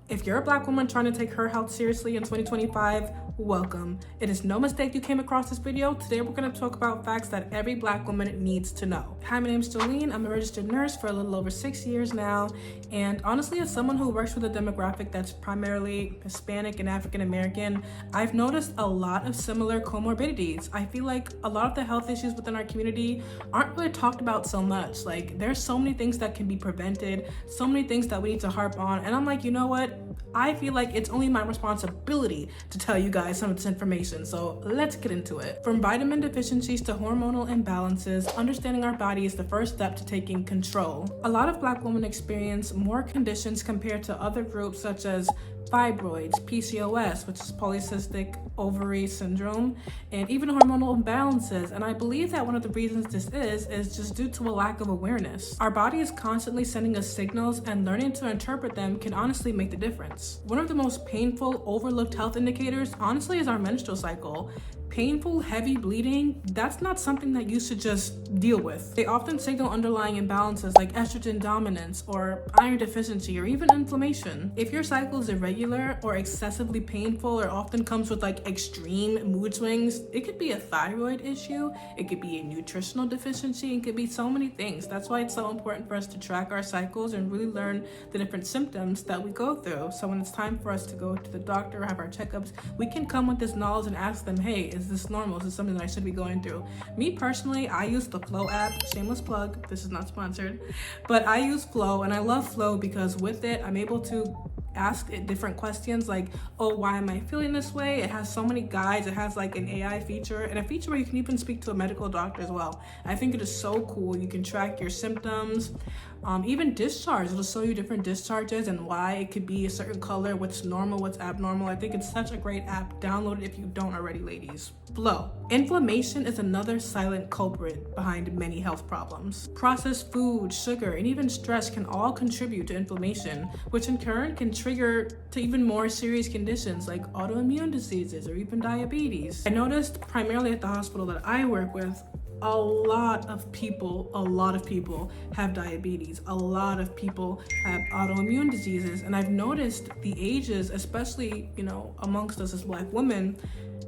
If you're a Black woman trying to take her health seriously in 2025, welcome. It is no mistake you came across this video. Today we're going to talk about facts that every Black woman needs to know. Hi, my name is Jolene. I'm a registered nurse for a little over 6 years now. And honestly, as someone who works with a demographic that's primarily Hispanic and African American, I've noticed a lot of similar comorbidities. I feel like a lot of the health issues within our community aren't really talked about so much. Like, there's so many things that can be prevented, so many things that we need to harp on. And I'm like, you know what? I feel like it's only my responsibility to tell you guys some of this information, so let's get into it. From vitamin deficiencies to hormonal imbalances, understanding our body is the first step to taking control. A lot of Black women experience more conditions compared to other groups such as fibroids, PCOS, which is polycystic ovary syndrome, and even hormonal imbalances. And I believe that one of the reasons this is just due to a lack of awareness. Our body is constantly sending us signals, and learning to interpret them can honestly make the difference. One of the most painful, overlooked health indicators, honestly, is our menstrual cycle. Painful, heavy bleeding, that's not something that you should just deal with. They often signal underlying imbalances like estrogen dominance or iron deficiency or even inflammation. If your cycle is irregular or excessively painful or often comes with like extreme mood swings, it could be a thyroid issue, it could be a nutritional deficiency, it could be so many things. That's why it's so important for us to track our cycles and really learn the different symptoms that we go through. So when it's time for us to go to the doctor or have our checkups, we can come with this knowledge and ask them, hey, is this normal? Is this something that I should be going through? Me personally, I use the Flow app. Shameless plug, this is not sponsored, but I use Flow, and I love Flow because with it, I'm able to ask it different questions like, oh, why am I feeling this way? It has so many guides. It has like an AI feature and a feature where you can even speak to a medical doctor as well. I think it is so cool. You can track your symptoms, even discharge. It'll show you different discharges and why it could be a certain color, what's normal, what's abnormal. I think it's such a great app. Download it if you don't already, ladies. Flow. Inflammation is another silent culprit behind many health problems. Processed food, sugar, and even stress can all contribute to inflammation, which in turn can trigger to even more serious conditions like autoimmune diseases or even diabetes. I noticed primarily at the hospital that I work with, a lot of people have diabetes. A lot of people have autoimmune diseases. And I've noticed the ages, especially, amongst us as Black women,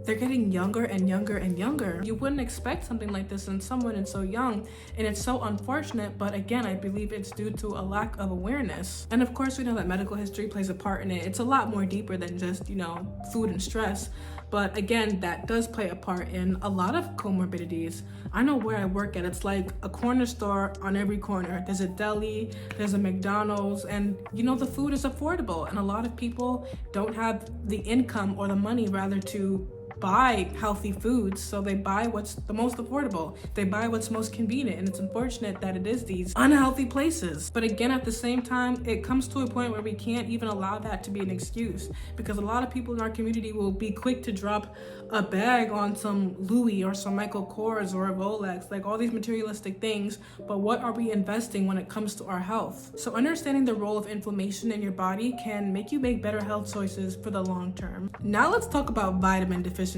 they're getting younger and younger and younger. You wouldn't expect something like this in someone and so young, and it's so unfortunate, but again, I believe it's due to a lack of awareness. And of course, we know that medical history plays a part in it. It's a lot more deeper than just, food and stress. But again, that does play a part in a lot of comorbidities. I know where I work at, it's like a corner store on every corner. There's a deli, there's a McDonald's, and the food is affordable. And a lot of people don't have the income or the money rather to buy healthy foods, so they buy what's the most affordable. They buy what's most convenient, and it's unfortunate that it is these unhealthy places. But again, at the same time, it comes to a point where we can't even allow that to be an excuse, because a lot of people in our community will be quick to drop a bag on some Louis or some Michael Kors or a Rolex, like all these materialistic things, but what are we investing when it comes to our health? So understanding the role of inflammation in your body can make you make better health choices for the long term. Now let's talk about vitamin deficiencies.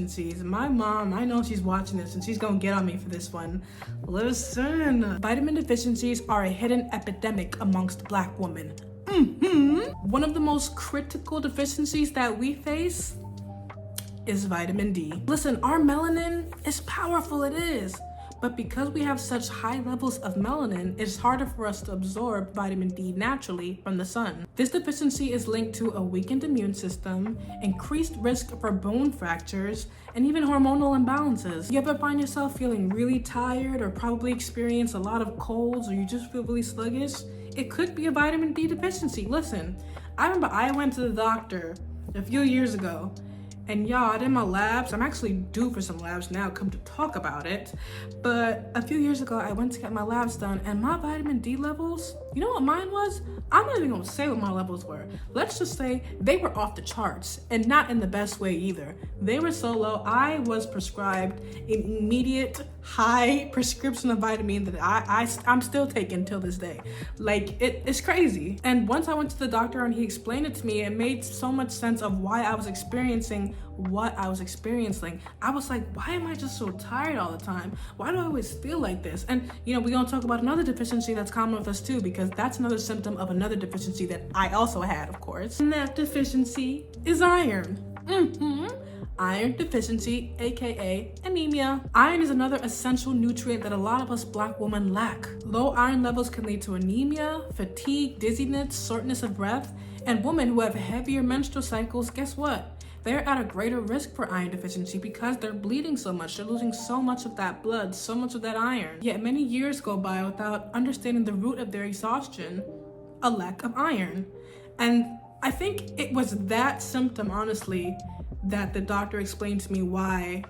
My mom, I know she's watching this and she's gonna get on me for this one. Listen, vitamin deficiencies are a hidden epidemic amongst Black women. One of the most critical deficiencies that we face is vitamin D. Listen, our melanin is powerful, it is. But because we have such high levels of melanin, it's harder for us to absorb vitamin D naturally from the sun. This deficiency is linked to a weakened immune system, increased risk for bone fractures, and even hormonal imbalances. You ever find yourself feeling really tired or probably experience a lot of colds, or you just feel really sluggish? It could be a vitamin D deficiency. Listen, I remember I went to the doctor a few years ago, and y'all, I did my labs. I'm actually due for some labs now, come to talk about it. But a few years ago, I went to get my labs done, and my vitamin D levels, you know what mine was? I'm not even gonna say what my levels were. Let's just say they were off the charts, and not in the best way either. They were so low, I was prescribed an immediate high prescription of vitamin that I'm still taking till this day. Like, it's crazy. And once I went to the doctor and he explained it to me, it made so much sense of why I was experiencing what I was experiencing. I was like, why am I just so tired all the time? Why do I always feel like this? And we're gonna talk about another deficiency that's common with us too, because that's another symptom of another deficiency that I also had, of course. And that deficiency is iron. Iron deficiency, aka anemia. Iron is another essential nutrient that a lot of us Black women lack. Low iron levels can lead to anemia, fatigue, dizziness, shortness of breath, and women who have heavier menstrual cycles, guess what? They're at a greater risk for iron deficiency because they're bleeding so much. They're losing so much of that blood, so much of that iron. Yet many years go by without understanding the root of their exhaustion, a lack of iron. And I think it was that symptom, honestly, that the doctor explained to me why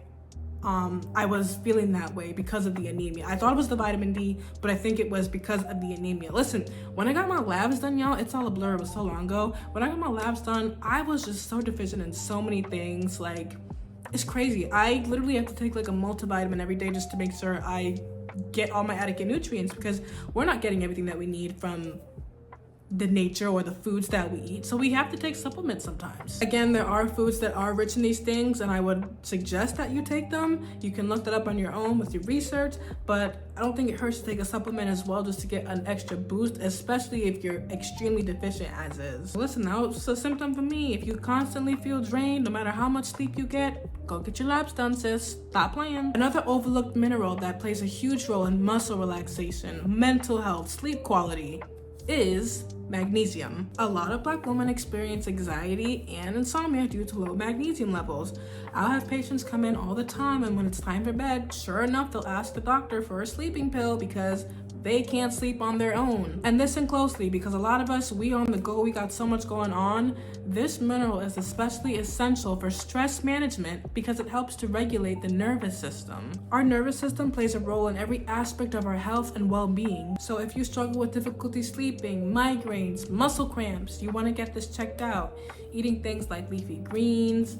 I was feeling that way, because of the anemia. I thought it was the vitamin D, but I think it was because of the anemia. Listen, when I got my labs done, y'all, it's all a blur, it was so long ago. When I got my labs done, I was just so deficient in so many things. Like, it's crazy. I literally have to take like a multivitamin every day just to make sure I get all my adequate nutrients, because we're not getting everything that we need from the nature or the foods that we eat, so we have to take supplements sometimes. Again, there are foods that are rich in these things, and I would suggest that you take them. You can look that up on your own with your research, but I don't think it hurts to take a supplement as well, just to get an extra boost, especially if you're extremely deficient as is. Listen, now it's a symptom for me. If you constantly feel drained, no matter how much sleep you get, go get your labs done, sis. Stop playing. Another overlooked mineral that plays a huge role in muscle relaxation, mental health, sleep quality is magnesium. A lot of Black women experience anxiety and insomnia due to low magnesium levels. I'll have patients come in all the time, and when it's time for bed, sure enough, they'll ask the doctor for a sleeping pill because they can't sleep on their own. And listen closely, because a lot of us, we on the go, we got so much going on. This mineral is especially essential for stress management because it helps to regulate the nervous system. Our nervous system plays a role in every aspect of our health and well-being. So if you struggle with difficulty sleeping, migraines, muscle cramps, you want to get this checked out. Eating things like leafy greens,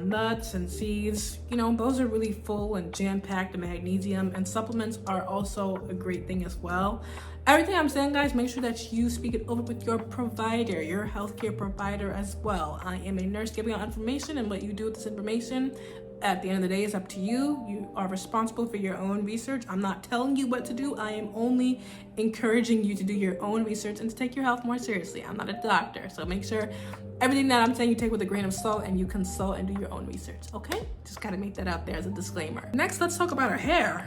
nuts and seeds, those are really full and jam-packed in magnesium, and supplements are also a great thing as well. Everything I'm saying, guys, make sure that you speak it over with your provider, your healthcare provider as well. I am a nurse giving out information, and what you do with this information at the end of the day is up to you. You are responsible for your own research. I'm not telling you what to do. I am only encouraging you to do your own research and to take your health more seriously. I'm not a doctor, so make sure everything that I'm saying you take with a grain of salt and you consult and do your own research, okay? Just gotta make that out there as a disclaimer. Next, let's talk about our hair.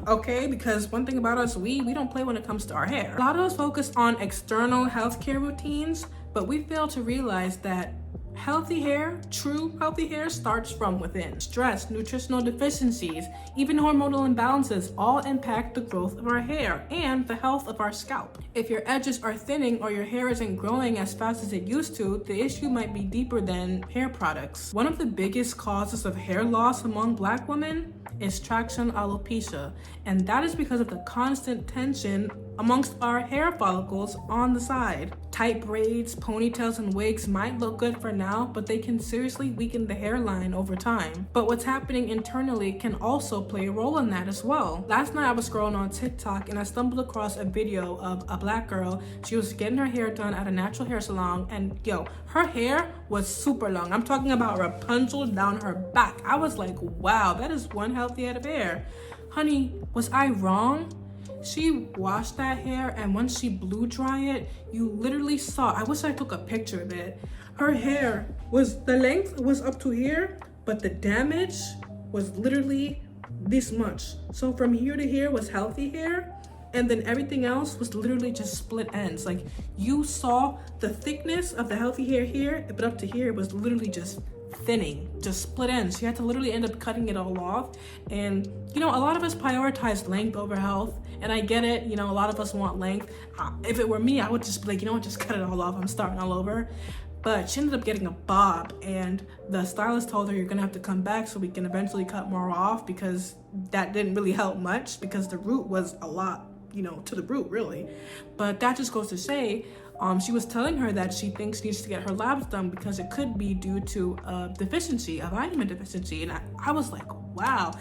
Okay, because one thing about us, we don't play when it comes to our hair. A lot of us focus on external healthcare routines, but we fail to realize that healthy hair, true healthy hair, starts from within. Stress, nutritional deficiencies, even hormonal imbalances all impact the growth of our hair and the health of our scalp. If your edges are thinning or your hair isn't growing as fast as it used to, the issue might be deeper than hair products. One of the biggest causes of hair loss among Black women is traction alopecia, and that is because of the constant tension amongst our hair follicles on the side. Tight braids, ponytails, and wigs might look good for now, but they can seriously weaken the hairline over time. But what's happening internally can also play a role in that as well. Last night I was scrolling on TikTok and I stumbled across a video of a Black girl. She was getting her hair done at a natural hair salon, and her hair was super long. I'm talking about Rapunzel down her back. I was like, wow, that is one healthy head of hair. Honey, was I wrong? She washed that hair, and once she blew dry it, you literally saw, I wish I took a picture of it. Her hair the length was up to here, but the damage was literally this much. So from here to here was healthy hair, and then everything else was literally just split ends. Like, you saw the thickness of the healthy hair here, but up to here was literally just thinning, just split ends. She had to literally end up cutting it all off. And a lot of us prioritize length over health, and I get it. A lot of us want length. If it were me, I would just be like, just cut it all off, I'm starting all over. But she ended up getting a bob, and the stylist told her, you're gonna have to come back so we can eventually cut more off, because that didn't really help much, because the root was a lot, to the root, really. But that just goes to say, she was telling her that she thinks she needs to get her labs done because it could be due to a deficiency, a vitamin deficiency. And I was like, wow.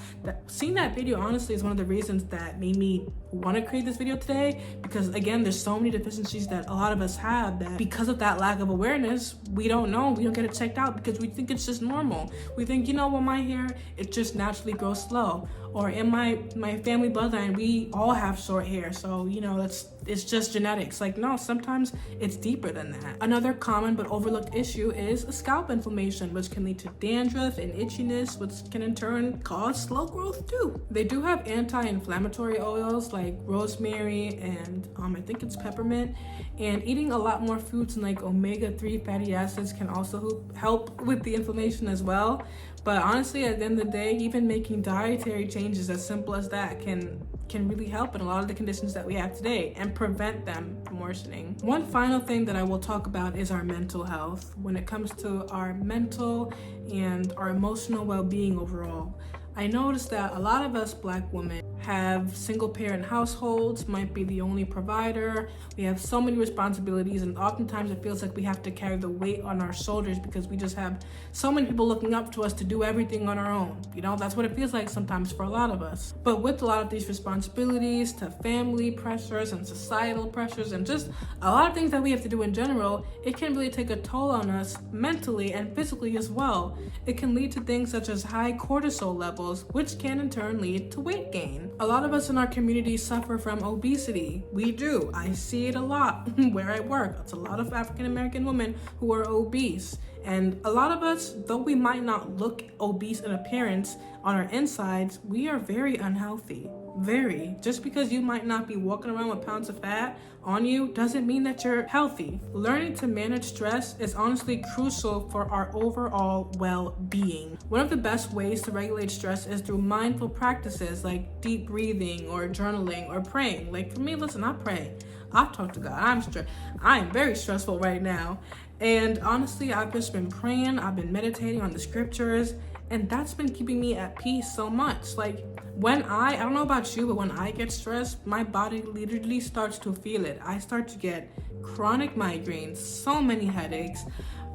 Seeing that video, honestly, is one of the reasons that made me want to create this video today because, again, there's so many deficiencies that a lot of us have that because of that lack of awareness, we don't know, we don't get it checked out because we think it's just normal. We think, you know, well, my hair, it just naturally grows slow. Or in my family bloodline, we all have short hair, so, you know, it's just genetics. Like, no, sometimes it's deeper than that. Another common but overlooked issue is scalp inflammation, which can lead to dandruff and itchiness, which can in turn cause slow growth too. They do have anti-inflammatory oils like rosemary and I think it's peppermint, and eating a lot more fruits and like omega-3 fatty acids can also help with the inflammation as well. But honestly, at the end of the day, even making dietary changes as simple as that can really help in a lot of the conditions that we have today and prevent them from worsening. One final thing that I will talk about is our mental health when it comes to our mental and our emotional well-being overall. I noticed that a lot of us Black women have single parent households, might be the only provider. We have so many responsibilities, and oftentimes it feels like we have to carry the weight on our shoulders because we just have so many people looking up to us to do everything on our own. You know, that's what it feels like sometimes for a lot of us. But with a lot of these responsibilities to family pressures and societal pressures and just a lot of things that we have to do in general, it can really take a toll on us mentally and physically as well. It can lead to things such as high cortisol levels, which can in turn lead to weight gain. A lot of us in our community suffer from obesity. We do. I see it a lot where I work. It's a lot of African American women who are obese. And a lot of us, though we might not look obese in appearance, on our insides, we are very unhealthy. Very. Just because you might not be walking around with pounds of fat on you doesn't mean that you're healthy. Learning to manage stress is honestly crucial for our overall well-being. One of the best ways to regulate stress is through mindful practices like deep breathing or journaling or praying. Like for me, listen, I pray. I talk to God. I am very stressful right now. And honestly, I've just been praying. I've been meditating on the scriptures, and that's been keeping me at peace so much. Like when I don't know about you, but when I get stressed, my body literally starts to feel it. I start to get chronic migraines, so many headaches.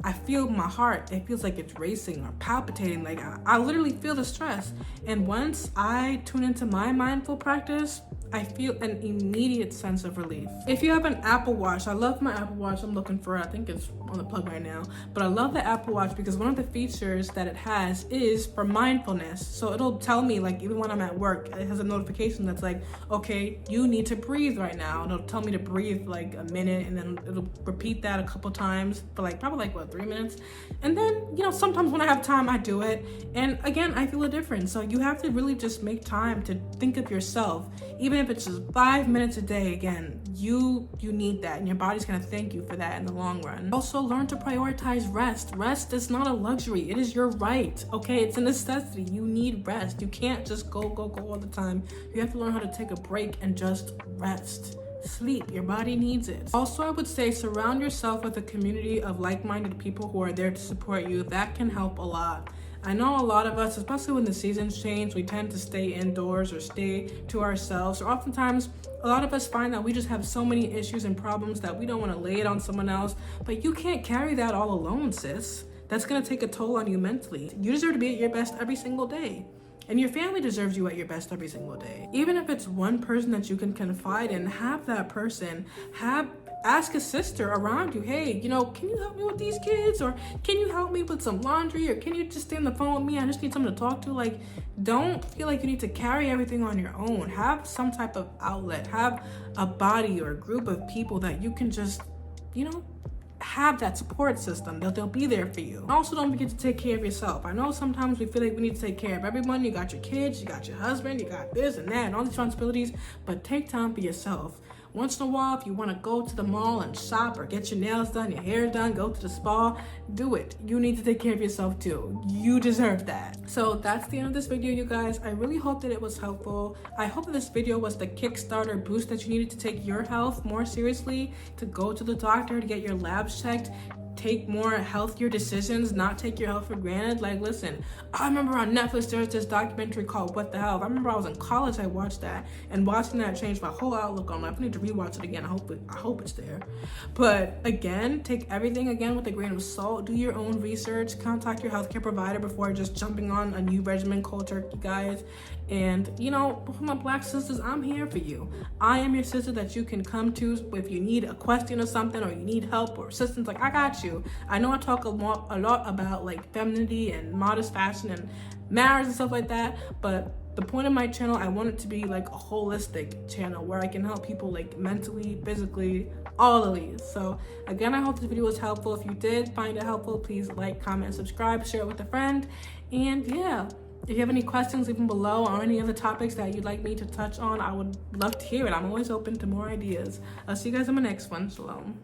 I feel my heart, it feels like it's racing or palpitating. Like I literally feel the stress. And once I tune into my mindful practice, I feel an immediate sense of relief. If you have an Apple Watch, I love my Apple Watch. I'm looking for it. I think it's on the plug right now. But I love the Apple Watch because one of the features that it has is for mindfulness. So it'll tell me, like, even when I'm at work, it has a notification that's like, okay, you need to breathe right now. And it'll tell me to breathe like a minute, and then it'll repeat that a couple times for like probably 3 minutes. And then, you know, sometimes when I have time, I do it. And again, I feel a difference. So you have to really just make time to think of yourself. Even if it's just 5 minutes a day, again, you need that, and your body's gonna thank you for that in the long run. Also, learn to prioritize rest. Rest is not a luxury, it is your right, okay? It's a necessity. You need rest. You can't just go all the time. You have to learn how to take a break and just rest. Sleep, your body needs it. Also, I would say surround yourself with a community of like-minded people who are there to support you. That can help a lot. I know a lot of us, especially when the seasons change, we tend to stay indoors or stay to ourselves. Or oftentimes, a lot of us find that we just have so many issues and problems that we don't want to lay it on someone else. But you can't carry that all alone, sis. That's going to take a toll on you mentally. You deserve to be at your best every single day. And your family deserves you at your best every single day. Even if it's one person that you can confide in, have that person. Ask a sister around you, hey, you know, can you help me with these kids? Or can you help me with some laundry? Or can you just stay on the phone with me? I just need someone to talk to. Like, don't feel like you need to carry everything on your own. Have some type of outlet. Have a body or a group of people that you can just, you know, have that support system. They'll be there for you. Also, don't forget to take care of yourself. I know sometimes we feel like we need to take care of everyone. You got your kids, you got your husband, you got this and that and all these responsibilities, but take time for yourself. Once in a while, if you want to go to the mall and shop or get your nails done, your hair done, go to the spa, do it. You need to take care of yourself too. You deserve that. So that's the end of this video, you guys. I really hope that it was helpful. I hope that this video was the Kickstarter boost that you needed to take your health more seriously, to go to the doctor, to get your labs checked. take more healthier decisions, not take your health for granted. Like, listen, I remember on Netflix there's this documentary called What the Health. I remember I was in college, I watched that, and watching that changed my whole outlook on life. I need to rewatch it again. I hope it's there. But again, take everything again with a grain of salt. Do your own research. Contact your healthcare provider before just jumping on a new regimen cold turkey, guys. And you know, for my Black sisters, I'm here for you. I am your sister that you can come to if you need a question or something, or you need help or assistance. Like, I got you. I know I talk a lot about like femininity and modest fashion and marriage and stuff like that, but the point of my channel, I want it to be like a holistic channel where I can help people like mentally, physically, all of these. So again, I hope this video was helpful. If you did find it helpful, please like, comment, subscribe, share it with a friend. And yeah, if you have any questions, leave them below, or any other topics that you'd like me to touch on, I would love to hear it. I'm always open to more ideas. I'll see you guys in my next one. Shalom.